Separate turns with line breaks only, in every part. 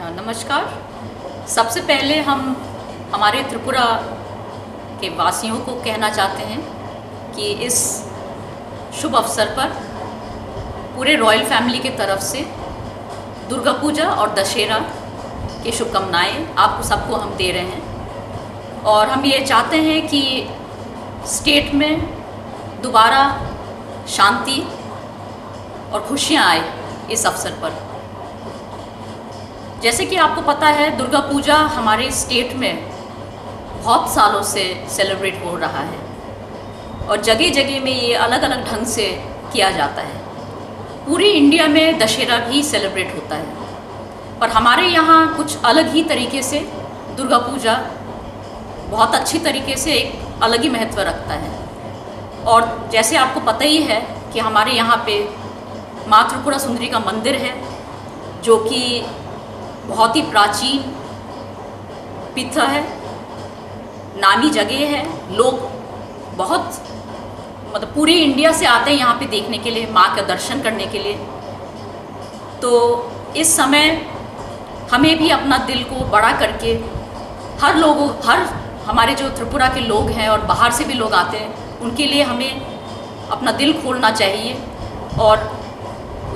नमस्कार। सबसे पहले हम हमारे त्रिपुरा के वासियों को कहना चाहते हैं कि इस शुभ अवसर पर पूरे रॉयल फैमिली की तरफ से दुर्गा पूजा और दशहरा की शुभकामनाएं आपको सबको हम दे रहे हैं। और हम ये चाहते हैं कि स्टेट में दोबारा शांति और खुशियाँ आए इस अवसर पर। जैसे कि आपको पता है, दुर्गा पूजा हमारे स्टेट में बहुत सालों से सेलिब्रेट हो रहा है और जगह जगह में ये अलग अलग ढंग से किया जाता है। पूरी इंडिया में दशहरा भी सेलिब्रेट होता है, पर हमारे यहाँ कुछ अलग ही तरीके से दुर्गा पूजा बहुत अच्छी तरीके से एक अलग ही महत्व रखता है। और जैसे आपको पता ही है कि हमारे यहाँ पे माँ त्रिपुरा सुंदरी का मंदिर है, जो कि बहुत ही प्राचीन पीठ है, नामी जगह है। लोग बहुत पूरे इंडिया से आते हैं यहाँ पे देखने के लिए, माँ का दर्शन करने के लिए। तो इस समय हमें भी अपना दिल को बड़ा करके हर हमारे जो त्रिपुरा के लोग हैं और बाहर से भी लोग आते हैं, उनके लिए हमें अपना दिल खोलना चाहिए और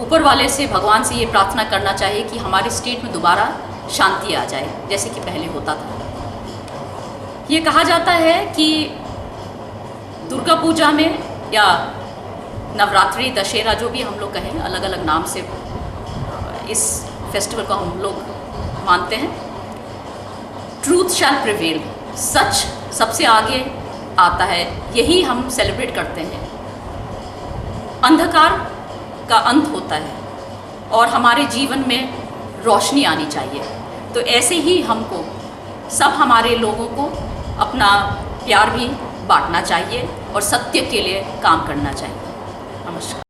ऊपर वाले से, भगवान से ये प्रार्थना करना चाहिए कि हमारे स्टेट में दोबारा शांति आ जाए जैसे कि पहले होता था। ये कहा जाता है कि दुर्गा पूजा में या नवरात्रि, दशहरा, जो भी हम लोग कहें, अलग अलग नाम से इस फेस्टिवल को हम लोग मानते हैं। ट्रूथ शैल प्रिवेल, सच सबसे आगे आता है, यही हम सेलिब्रेट करते हैं। अंधकार का अंत होता है और हमारे जीवन में रोशनी आनी चाहिए। तो ऐसे ही हमको सब हमारे लोगों को अपना प्यार भी बांटना चाहिए और सत्य के लिए काम करना चाहिए। नमस्कार।